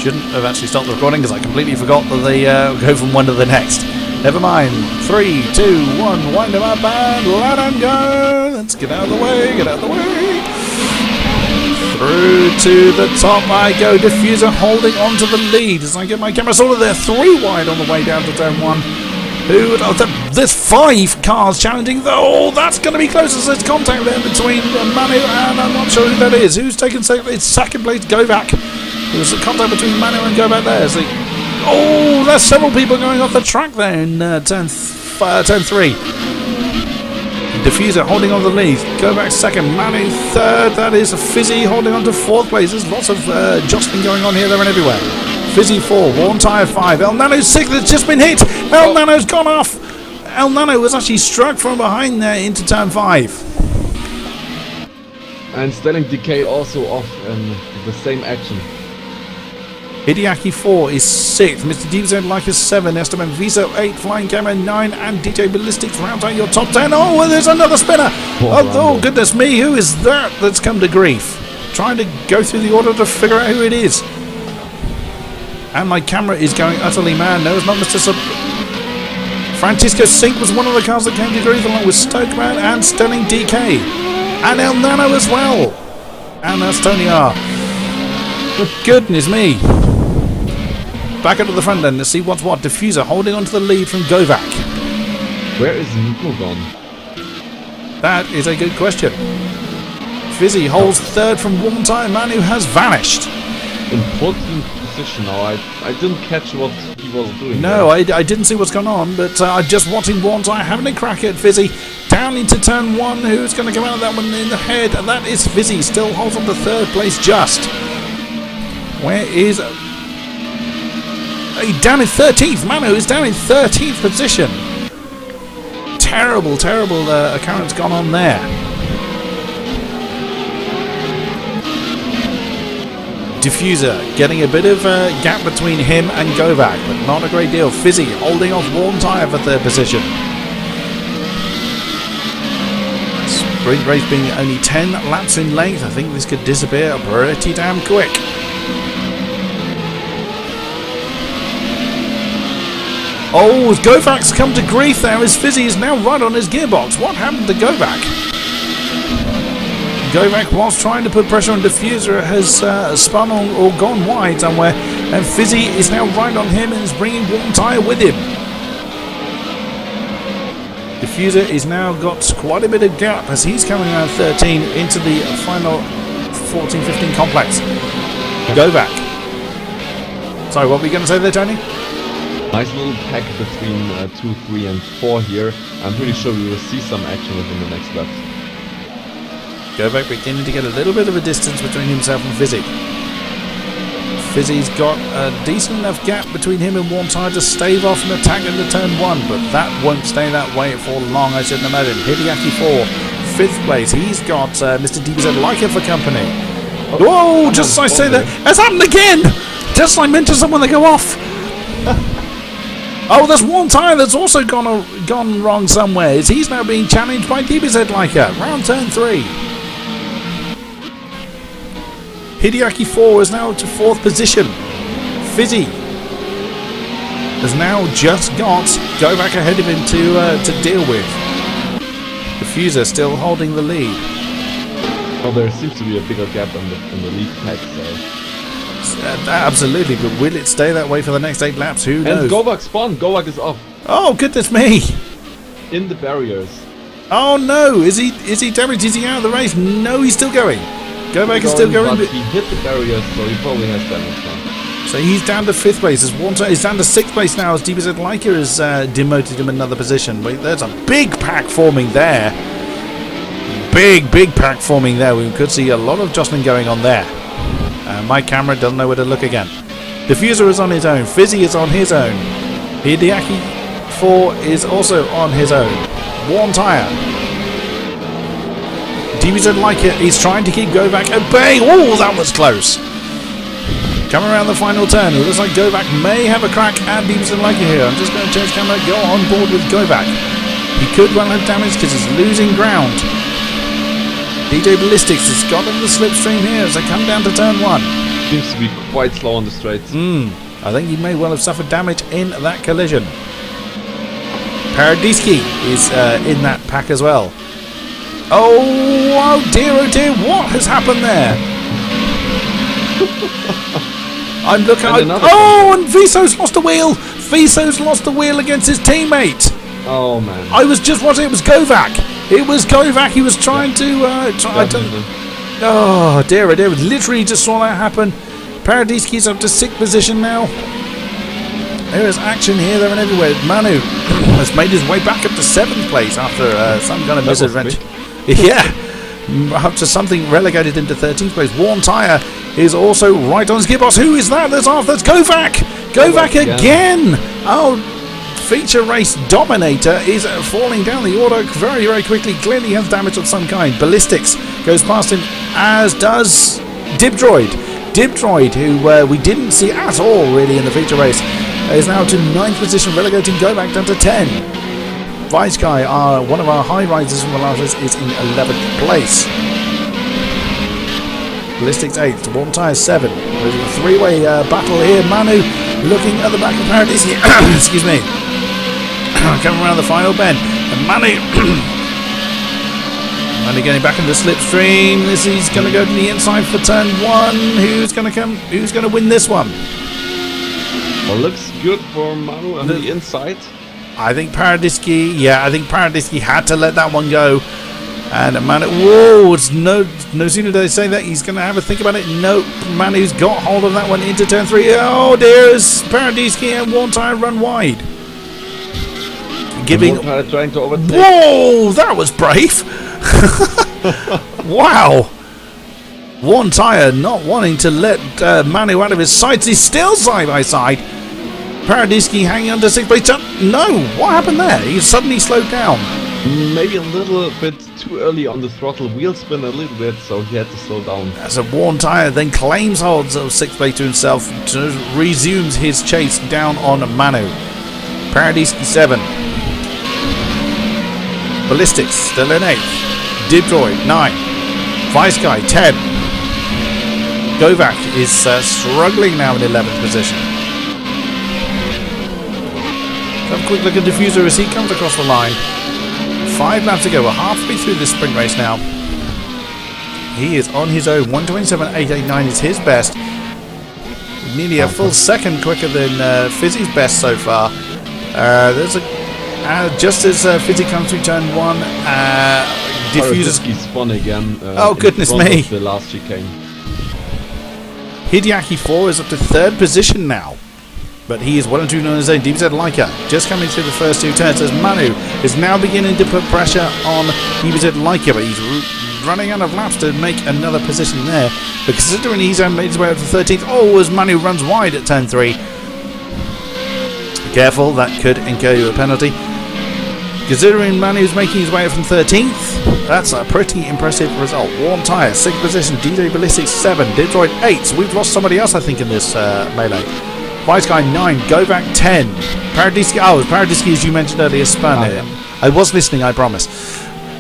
Shouldn't have actually stopped the recording because I completely forgot that they go from one to the next. Never mind. 3, 2, 1, wind them up and let them go. Let's get out of the way, get out of the way. Through to the top I go. Diffuser holding on to the lead as I get my camera sort of there. 3 wide on the way down to turn 1. There's 5 cars challenging. Oh, that's going to be close as there's contact there between Manu and I'm not sure who that is. Who's taken second? It's second place, Govak. There's a contact between Manu and Govak there. Oh, there's several people going off the track there in turn 3. Diffuser holding on the lead. Govak second, Manu third. That is Fizzy holding on to 4th place. There's lots of jostling going on here, there and everywhere. Fizzy 4, Warm Tyre 5, El Nano's 6th, it's just been hit! El Nano's gone off! El Nano was actually struck from behind there into turn 5. And Sterling Decay also off in the same action. Hideaki 4 is 6th, Mr. DZ Like is 7, Esteban Viso 8, Flying Camera 9, and DJ Ballistics round out your top 10. Oh, well, there's another spinner! Oh, goodness me, who is that that's come to grief? Trying to go through the order to figure out who it is. And my camera is going utterly mad. No, it's not Mr. Francisco Sink was one of the cars that came to grief along with Stokeman and Sterling DK. And El Nano as well. And that's Tony R. But goodness me. Back up to the front then. Let's see what's what. Diffuser holding on to the lead from Govak. Where is Nico gone? That is a good question. Fizzy holds 3rd from Warm Tyre. Manu has vanished. Important position now. I didn't catch what he was doing. No, I didn't see what's going on, but I'm just watching Warm Tyre having a crack at Fizzy. Down into turn 1, who's going to come out of that one in the head? And that is Fizzy, still holds on to 3rd place just. Where is... down in 13th, Manu is down in 13th position. Terrible occurrence gone on there. Diffuser getting a bit of a gap between him and Govak, but not a great deal. Fizzy holding off Warm Tyre for 3rd position. Sprint race being only 10 laps in length. I think this could disappear pretty damn quick. Oh, Govak's come to grief there as Fizzy is now right on his gearbox. What happened to Govak? Govak, whilst trying to put pressure on Diffuser, has spun on or gone wide somewhere, and Fizzy is now right on him and is bringing Warm Tyre with him. Diffuser is now got quite a bit of gap as he's coming around 13 into the final 14-15 complex. Govak. Sorry, what were you going to say there, Tony? Nice little pack between 2, 3 and 4 here. I'm pretty sure we will see some action within the next laps. Govak beginning to get a little bit of a distance between himself and Fizzy. Fizzy's got a decent enough gap between him and Warm Tyre to stave off and attack into turn 1, but that won't stay that way for long, I shouldn't imagine. Hideaki 4, 5th place. He's got Mr. DBZ Leica for company. Whoa, just as I say that, that's happened again! Just like mention someone, they go off. Oh, there's Warm Tyre that's also gone wrong somewhere. He's now being challenged by DBZ Leica. Round turn 3. Hideaki 4 is now to 4th position. Fizzy has now just got Govak ahead of him to deal with. Diffuser still holding the lead. Well, there seems to be a bigger gap in the lead pack, so... absolutely, but will it stay that way for the next 8 laps? Who knows? And Govak spawned. Govak is off. Oh, goodness me! In the barriers. Oh no! Is he damaged? Is he out of the race? No, he's still going. Govak is still going. But he hit the barriers, so he probably has damage now. So he's down to 5th place. He's down to 6th place now as DBZ Leica has demoted him another position. Wait, there's a big pack forming there. Big pack forming there. We could see a lot of jostling going on there. My camera doesn't know where to look again. Diffuser is on his own. Fizzy is on his own. Hideaki 4 is also on his own. Warm Tyre. DBZ Leica is trying to keep Govak at bay. Oh, that was close. Coming around the final turn. It looks like Govak may have a crack at DBZ Leica here. I'm just going to change camera. Go on board with Govak. He could well have damage because he's losing ground. DJ Ballistics has got in the slipstream here as they come down to turn 1. seems to be quite slow on the straights. I think he may well have suffered damage in that collision. Paradiski is in that pack as well. Oh dear, what has happened there? I'm looking. And Viso's lost a wheel. Viso's lost the wheel against his teammate. Oh man! I was just watching. It was Govak. He was trying to. Oh dear, literally just saw that happen. Paradiski's up to 6th position now. There is action here, there and everywhere. Manu has made his way back up to 7th place after some kind of misadventure. Yeah, up to something relegated into 13th place. Worn Tyre is also right on his gearbox. Who is that? That's Govak. Govak again. Oh, feature race dominator is falling down the order very, very quickly. Clearly has damage of some kind. Ballistics goes past him, as does Dibdroid. Dibdroid, who we didn't see at all really in the feature race, is now to 9th position, relegating Govak down to 10. Vice Guy, one of our high risers from the last race, is in 11th place. Ballistics 8th, Worn Tyre 7. There's a three-way battle here. Manu looking at the back of Paradisi. Excuse me. Coming around the final bend. And Manu getting back into the slipstream. He's going to go to the inside for turn 1. Who's going to win this one? Well, looks good for Manu on the inside. I think Paradiski had to let that one go. And Manu, whoa, it's no sooner do they say that, he's going to have a think about it. Nope, Manu's got hold of that one into turn 3. Oh dear, Paradiski and Worn Tyre run wide. Trying to overtake. Whoa, that was brave. Wow. Worn Tyre not wanting to let Manu out of his sights. He's still side by side. Paradiski hanging under 6th place. No, what happened there? He suddenly slowed down. Maybe a little bit too early on the throttle. Wheel spin a little bit, so he had to slow down. As a Worn Tyre then claims holds of 6th place to himself, resumes his chase down on Manu. Paradiski 7. Ballistics still in 8th. Dibdroid 9. Vice Guy 10. Govak is struggling now in 11th position. Have a quick look at Diffuser as he comes across the line. 5 laps to go. We're halfway through this sprint race now. He is on his own. 1:27.889 is his best. Nearly a full second quicker than Fizzy's best so far. There's just as Fizzy comes through turn 1, Diffuser's spun again. Oh goodness me! The last chicane. Hideaki 4 is up to 3rd position now. But he is 1 and 2 on his own. DBZ Leica just coming through the first 2 turns as Manu is now beginning to put pressure on DBZ Leica, but he's running out of laps to make another position there. But considering he's made his way up to 13th, as Manu runs wide at turn 3. Careful, that could incur you a penalty. Considering Manu's making his way up from 13th, that's a pretty impressive result. Worn Tyre, 6th position. DJ Ballistics 7. Dibdroid 8. So we've lost somebody else, I think, in this melee. Vice Guy 9, Govak 10. Paradiski, Paradiski, as you mentioned earlier, spun it. I was listening, I promise.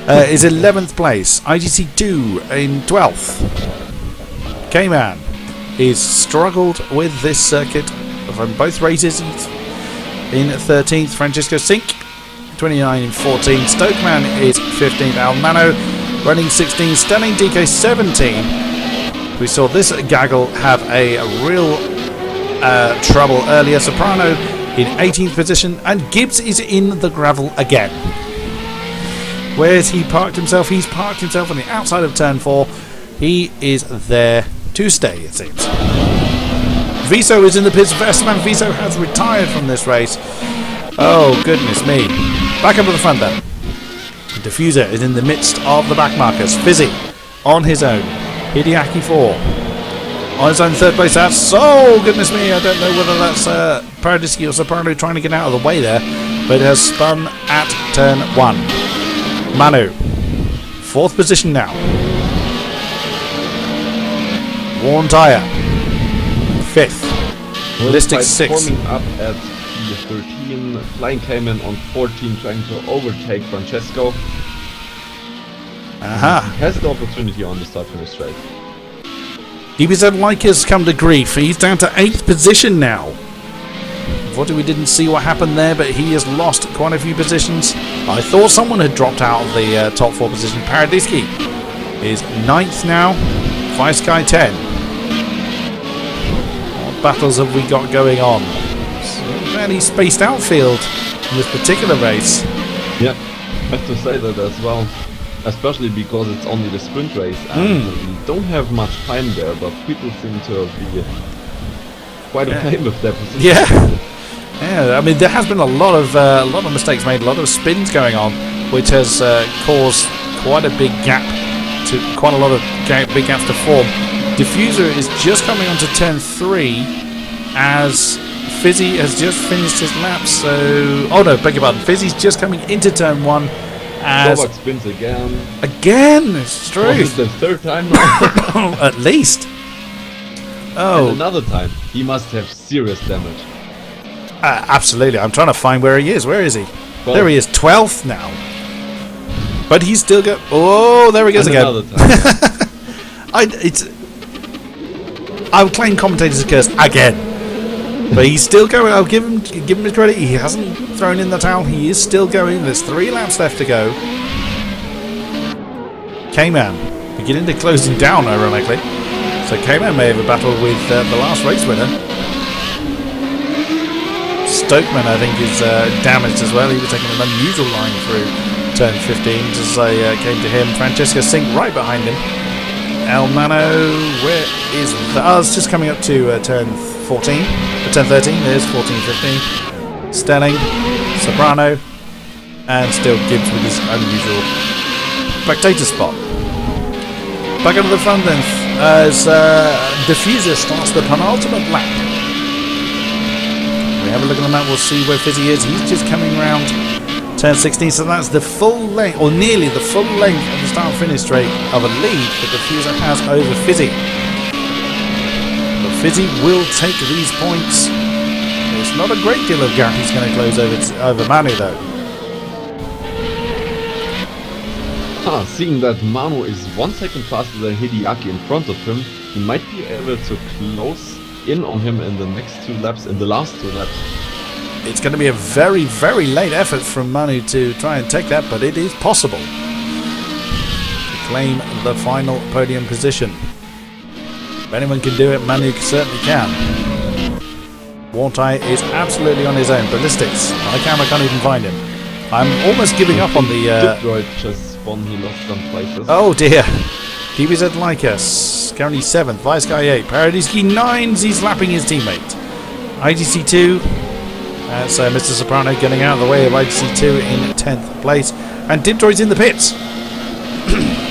Is 11th place. IGC 2 in 12th. K-Man is struggled with this circuit from both races. In 13th, Francisco Sink, 29 in 14th. Stokeman is 15th. Almano running 16th. Stelling DK 17. We saw this gaggle have a real trouble earlier. Soprano in 18th position, and Gibbs is in the gravel again. Where's he parked himself? He's parked himself on the outside of turn 4. He is there to stay, it seems. Viso is in the pits. Esteban Viso has retired from this race. Oh goodness me. Back up to the front then. Diffuser is in the midst of the back markers. Fizzy on his own. Hideaki 4 on his own 3rd place. That's goodness me. I don't know whether that's Paradiski or Soprano trying to get out of the way there, but it has spun at turn 1. Manu 4th position now. Worn Tyre 5th. Ballistics 6th. Forming up at P13. Flying Cayman on 14, trying to overtake Francesco. Aha. Has the opportunity on the start finish straight. DBZ like has come to grief. He's down to 8th position now. Unfortunately, we didn't see what happened there, but he has lost quite a few positions. I thought someone had dropped out of the top 4 position. Paradiski is 9th now. Sky 10. What battles have we got going on? It's a fairly spaced outfield in this particular race. Yeah, I have to say that as well. Especially because it's only the sprint race and we don't have much time there, but people seem to be quite okay with their position. Yeah, I mean there has been a lot of mistakes made, a lot of spins going on, which has caused quite a big gap to quite a lot of big gaps to form. Diffuser is just coming onto turn 3 as Fizzy has just finished his lap. So, oh no, beg your pardon. Fizzy's just coming into turn 1. Kovak spins again. Again, it's true. Oh, it's the 3rd time now. At least. Oh, and another time. He must have serious damage. Absolutely. I'm trying to find where he is. Where is he? 12th. There he is, 12th now. But he's still got. Oh, there he goes again. Another time. I would claim commentators a curse again. But he's still going. I'll give him his credit. He hasn't thrown in the towel. He is still going. There's 3 laps left to go. K-Man beginning to close him down, ironically. So K-Man may have a battle with the last race winner. Stokeman, I think, is damaged as well. He was taking an unusual line through turn 15 as I came to him. Francesco Sink right behind him. El Nano, where is that? Oh, it's just coming up to turn 14. Turn 13, there's 14, 15. Stelling, Soprano, and still Gibbs with his unusual spectator spot. Back up to the front then, as Diffuser starts the penultimate lap. We have a look at the map, we'll see where Fizzy is. He's just coming around turn 16, so that's the full length, or nearly the full length of the start finish straight of a lead that Diffuser has over Fizzy. But Fizzy will take these points. It's not a great deal of gap he's going to close over Manu though. Seeing that Manu is 1 second faster than Hideaki in front of him, he might be able to close in on him in the next 2 laps, in the last 2 laps. It's going to be a very, very late effort from Manu to try and take that, but it is possible to claim the final podium position. If anyone can do it, Manu certainly can. Wartai is absolutely on his own. Ballistics, my camera can't even find him. I'm almost giving up on the... Detroit just spun, he lost some places. Oh dear. DBZ like us, currently 7th, Vice Guy 8, Paradiski 9s, he's lapping his teammate. ITC 2, so Mr. Soprano getting out of the way of ITC 2 in 10th place. And Dibdroid's in the pits.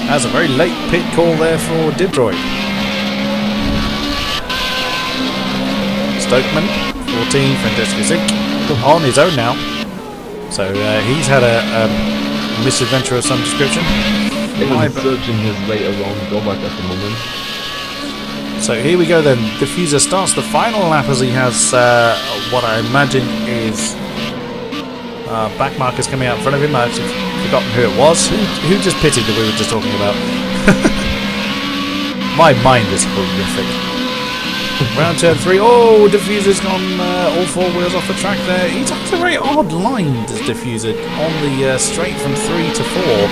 That's a very late pit call there for Dibdroid. Stokeman, 14, Francesco Sink, on his own now. So he's had a misadventure of some description. He's searching his way around Kovak at the moment. So here we go then. Diffuser starts the final lap as he has what I imagine is back markers coming out in front of him. I've forgotten who it was. Who just pitted that we were just talking about? My mind is horrific. Round turn 3. Oh, Diffuser's gone all 4 wheels off the track there. He's on a very odd line, does Diffuser, on the straight from 3 to 4.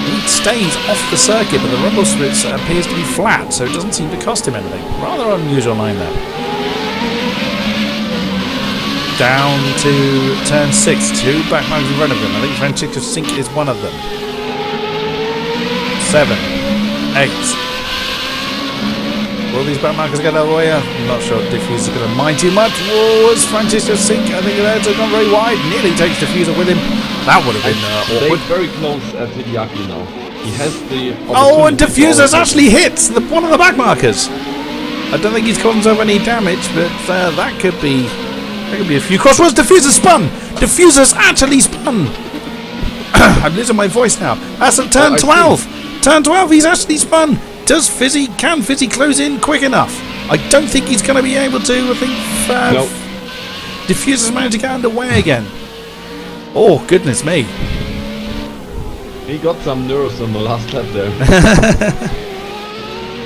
He stays off the circuit, but the rumble strip appears to be flat, so it doesn't seem to cost him anything. Rather unusual line there. Down to turn 6. 2 back markers in front of him. I think Francesco Sink is one of them. 7, 8. Will these back markers get out of the way? I'm not sure Diffuser's going to mind too much. Whoa, it's Francesco Sink. I think it's gone very wide. Nearly takes Diffuser with him. That would have been awkward. Very close at Hideaki now. He has the... Oh, and Diffuser's actually hit one of the back markers. I don't think he's caused himself any damage, but that could be a few crossroads. Diffuser spun. Diffuser's actually spun. I'm losing my voice now. That's at turn 12. Turn 12. He's actually spun. Can Fizzy close in quick enough? I don't think he's going to be able to. I think nope. Diffuser's managed to get underway again. Oh, goodness me. He got some nerves on the last lap there.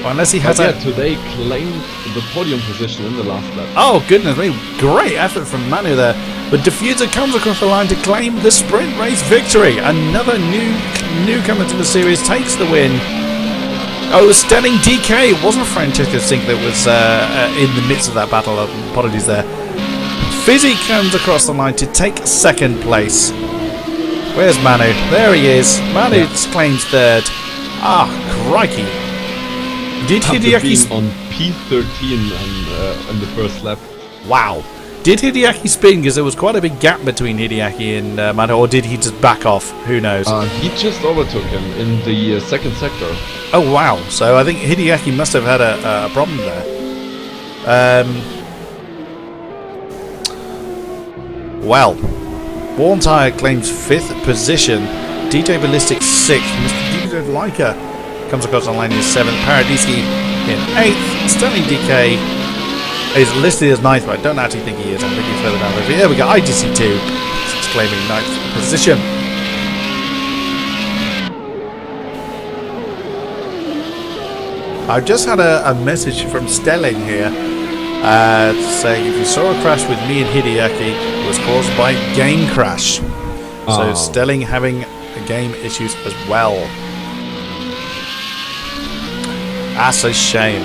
Well, unless he has today claimed the podium position in the last lap. Oh, goodness me. Great effort from Manu there. But Diffuser comes across the line to claim the sprint race victory. Another newcomer to the series takes the win. Oh, Stelling DK. It wasn't Francesco Sink that was in the midst of that battle. Apologies there. Fizzy comes across the line to take second place. Where's Manu? There he is. Manu claims third. Ah, crikey. Did Hideaki on P13 on the first lap? Wow. Did Hideaki spin? Because there was quite a big gap between Hideaki and Manu, or did he just back off? Who knows? He just overtook him in the second sector. Oh, wow. So I think Hideaki must have had a problem there. Well, Worn Tire claims 5th position. DJ Ballistic 6th. Mr. DJ Leica comes across the line in 7th. Paradisi in 8th. Sterling DK is listed as 9th, but I don't actually think he is. I think he's further down the field. There we go. IDC2 claiming 9th position. I've just had a message from Stelling here saying if you saw a crash with me and Hideaki, it was caused by game crash. So Stelling having game issues as well. That's a shame.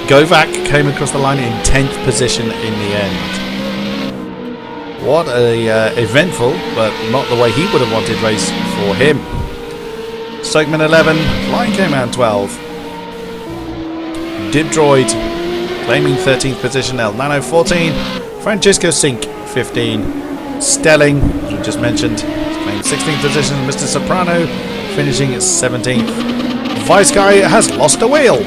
Govak came across the line in 10th position in the end. What a eventful, but not the way he would have wanted race for him. Segment 11, line came out 12. Dibdroid claiming 13th position, El Nano 14, Francisco Sink 15, Stelling, as we just mentioned, claiming 16th position, Mr. Soprano finishing at 17th. Vice Guy has lost a wheel.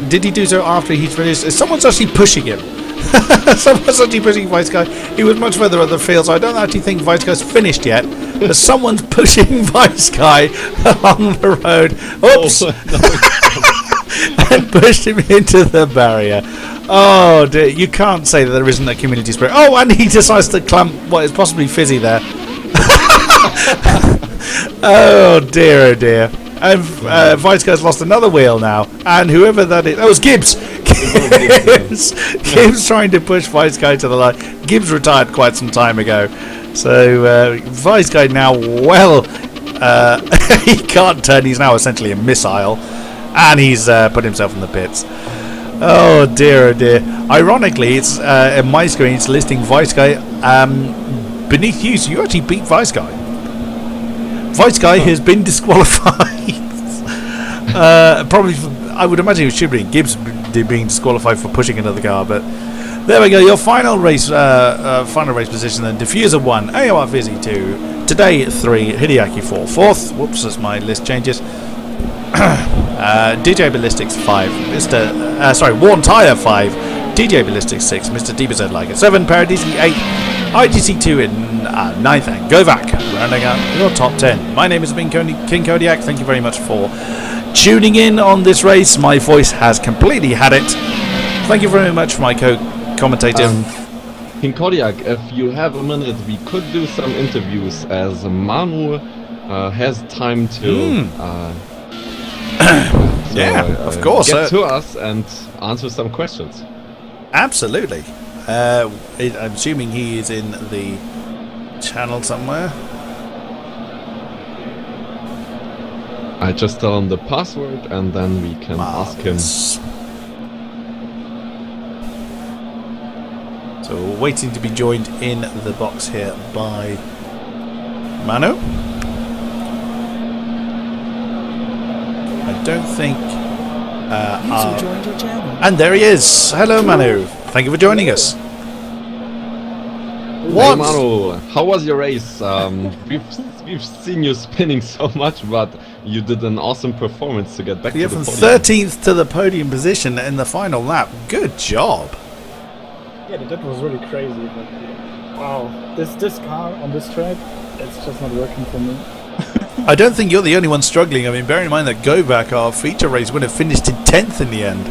Did he do so after he finished? Someone's actually pushing him. Someone's actually pushing Vice Guy. He was much further up the field, so I don't actually think Vice Guy's finished yet. But someone's pushing Vice Guy along the road. Oops! Oh, no. And pushed him into the barrier. Oh dear, you can't say that there isn't a community spirit. Oh, and he decides to clamp what is possibly Fizzy there. Oh dear, oh dear. And Vice Guy's lost another wheel now. And whoever that is, was Gibbs. Gibbs trying to push Vice Guy to the line. Gibbs retired quite some time ago. So Vice Guy now, he can't turn. He's now essentially a missile. And he's put himself in the pits. Oh dear, oh dear. Ironically, it's in my screen, it's listing Vice Guy beneath you, so you actually beat Vice Guy. Vice Guy has been disqualified. Probably, I would imagine it should be Gibbs being disqualified for pushing another car, but there we go. Your final race position then. Diffuser 1, AOR Fizzy 2, Today 3, Hideaki 4, 4th. Whoops, as my list changes. DJ Ballistics 5, Worn Tire 5, DJ Ballistics 6, Mr. DBZ Like 7, Paradisi 8, IGC 2 in 9th, and Govak rounding out your top 10. My name has been King-Kodiak. Thank you very much for tuning in on this race. My voice has completely had it. Thank you very much for my co-commentator. King-Kodiak, if you have a minute, we could do some interviews as Manu has time to of course. Get to us and answer some questions. Absolutely. I'm assuming he is in the channel somewhere. I just tell him the password and then we can ask him. So we're waiting to be joined in the box here by Manu. I don't think joined your channel. And there he is. Hello Manu. Thank you for joining us. What? Hey Manu, how was your race? We've seen you spinning so much, but you did an awesome performance to get back to the from podium. 13th to the podium position in the final lap. Good job. Yeah, that was really crazy. But wow, this car on this track, it's just not working for me. I don't think you're the only one struggling. I mean, bear in mind that Govak, our feature race winner, finished in 10th in the end.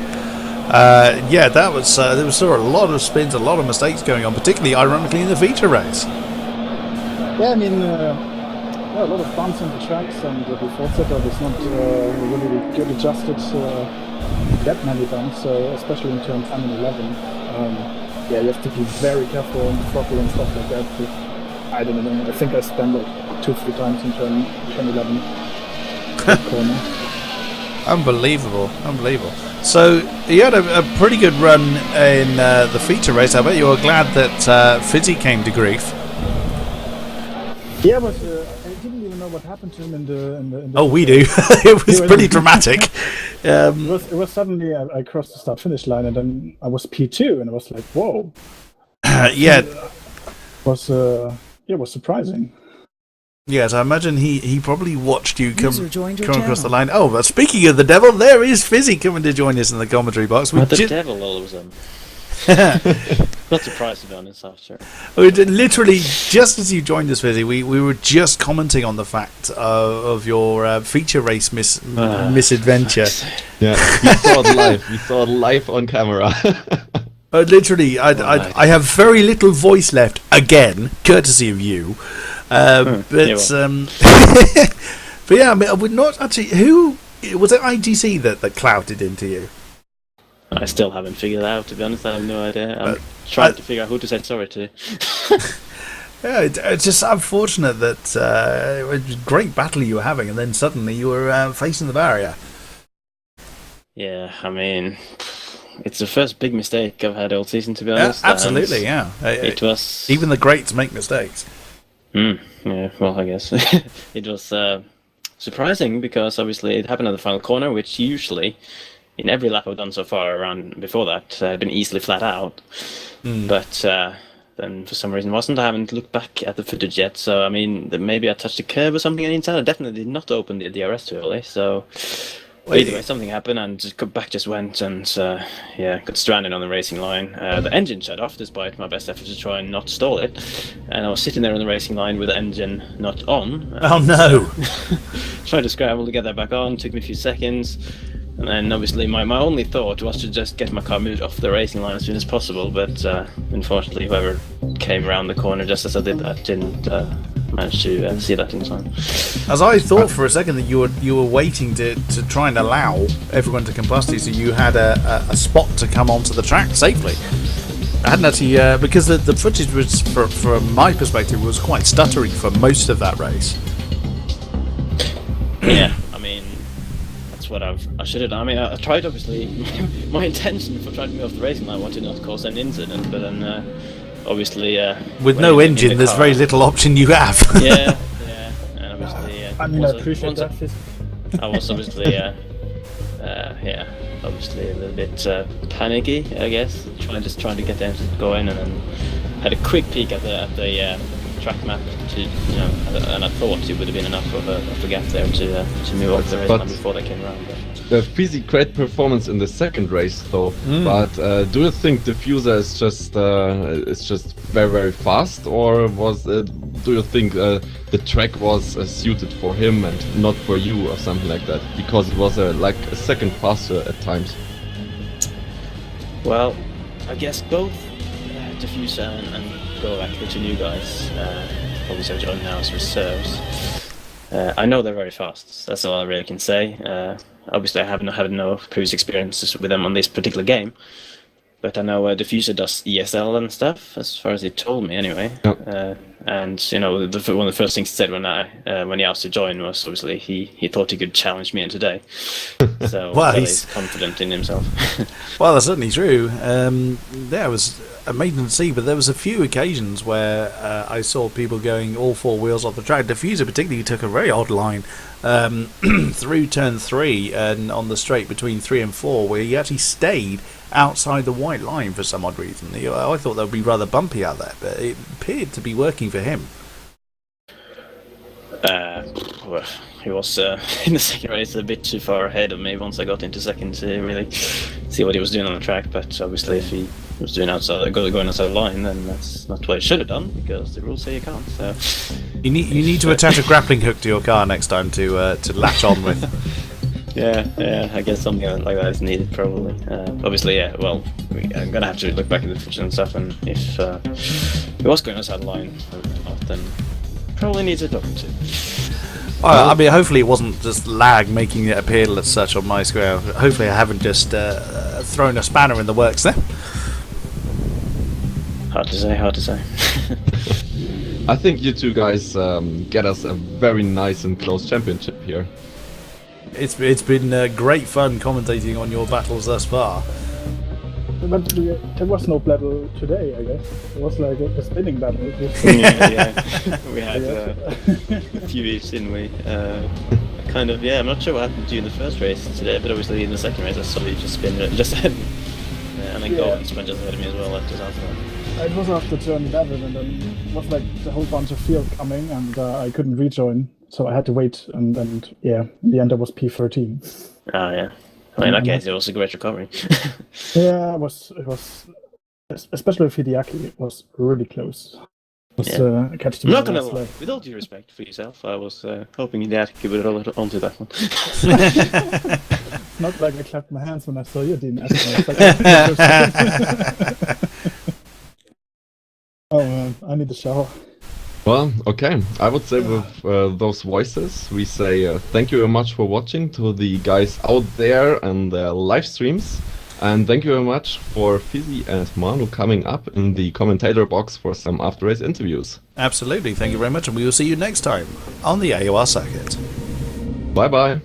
Yeah, that was there was sort of a lot of spins, a lot of mistakes going on, particularly ironically in the feature race. Yeah, I mean, Yeah, a lot of bumps on the tracks, and the default setup is not really good adjusted that many bumps, so especially in turn 10 and 11. Yeah, you have to be very careful on the throttle and stuff like that. But I don't know, I think I spent like 2-3 times in turn 11 corner. Unbelievable. So you had a pretty good run in the feature race. I bet you were glad that Fizzy came to grief. Yeah, but I didn't even know what happened to him in the Oh, we do. It was pretty dramatic. It was suddenly I crossed the start-finish line, and then I was P2, and I was like, whoa. Yeah. It was surprising. Yes, I imagine he probably watched you come channel. across the line. Oh, but speaking of the devil, there is Fizzy coming to join us in the commentary box. What the devil all of a sudden? Not surprised, to be honest, after. We did, literally, just as you joined us, Fizzy, we were just commenting on the fact of your feature race misadventure. Yeah, we saw it live. We saw it live on camera. Literally, I have very little voice left, again, courtesy of you. But yeah, I mean, I would not actually. Who was it? IGC that clouded into you? I still haven't figured it out, to be honest. I have no idea. I'm trying to figure out who to say sorry to. Yeah, it's just unfortunate that it was a great battle you were having, and then suddenly you were facing the barrier. Yeah, I mean, it's the first big mistake I've had all season, to be honest. Absolutely, yeah. It was even the greats make mistakes. Yeah, well, I guess it was surprising because obviously it happened at the final corner, which usually in every lap I've done so far around before that had been easily flat out. But then for some reason it wasn't. I haven't looked back at the footage yet, so I mean maybe I touched a curb or something on the inside. I definitely did not open the DRS too early, so either way something happened and back just went, and got stranded on the racing line. The engine shut off despite my best effort to try and not stall it, and I was sitting there on the racing line with the engine not on. Oh no! Tried to scramble to get that back on, took me a few seconds. And then obviously my only thought was to just get my car moved off the racing line as soon as possible, but unfortunately whoever came around the corner just as I did that didn't manage to see that in time. As I thought for a second that you were waiting to try and allow everyone to combust you, so you had a spot to come onto the track safely. I hadn't actually, because the footage was, from my perspective, was quite stuttery for most of that race. Yeah, I mean, that's what I should have done. I mean, I tried, obviously, my intention for trying to move off the racing line was to not cause an incident, but then obviously... with no engine, there's very little option you have. Yeah, and obviously... I mean, I appreciate that. I was obviously, obviously a little bit panicky, I guess, trying to get the engine going, and then had a quick peek at the track map and I thought it would have been enough of a gap there to move off the race line before they came around. The Fizzy great performance in the second race though, but do you think Diffuser is just very very fast, or do you think the track was suited for him and not for you or something like that, because it was like a second faster at times? Well, I guess both Diffuser and King-Kodiak, the two new guys, obviously I've joined now as reserves. I know they're very fast. That's all I really can say. Obviously, I haven't had no previous experiences with them on this particular game, but I know Diffuser does ESL and stuff, as far as he told me anyway. Yep. And one of the first things he said when he asked to join was obviously he thought he could challenge me in today. So well, he's confident in himself. Well, that's certainly true. It was amazing to see, but there was a few occasions where I saw people going all four wheels off the track. Diffuser particularly took a very odd line through turn 3 and on the straight between 3 and 4, where he actually stayed outside the white line for some odd reason. I thought that would be rather bumpy out there, but it appeared to be working for him. Well, he was in the second race a bit too far ahead of me once I got into second to really see what he was doing on the track, but obviously if he was doing going outside the line, then that's not what he should have done, because the rules say you can't. So you need to attach a grappling hook to your car next time to latch on with. Yeah, I guess something like that is needed probably. Obviously, yeah. Well, I'm gonna have to look back at the footage and stuff, and if he was going outside the line or not, then probably needs a talking to. I mean, hopefully it wasn't just lag making it appear as such on my screen. Hopefully I haven't just thrown a spanner in the works there. Hard to say, hard to say. I think you two guys get us a very nice and close championship here. It's been great fun commentating on your battles thus far. But there was no battle today, I guess. It was like a spinning battle. Yeah. We had a few each, didn't we? Kind of, yeah. I'm not sure what happened to you in the first race today, but obviously in the second race I saw you just spin just ahead. And then Gordon spun just ahead of me as well just after that. It was after turn 11, and then it was like the whole bunch of field coming, and I couldn't rejoin, so I had to wait, and yeah, in the end I was P13. Oh, yeah. Well, in that case, it was a great recovery. Yeah, it was, especially with Hideaki, it was really close. It was catch to I'm me not gonna last lie, lap. with all due respect for yourself, I was hoping that could get a little onto that one. Not like I clapped my hands when I saw you, Dean. Oh man, I need a shower. Well, okay. I would say with those voices, we say thank you very much for watching to the guys out there and their live streams. And thank you very much for Fizzy and Manu coming up in the commentator box for some after-race interviews. Absolutely, thank you very much, and we will see you next time on the AOR circuit. Bye-bye.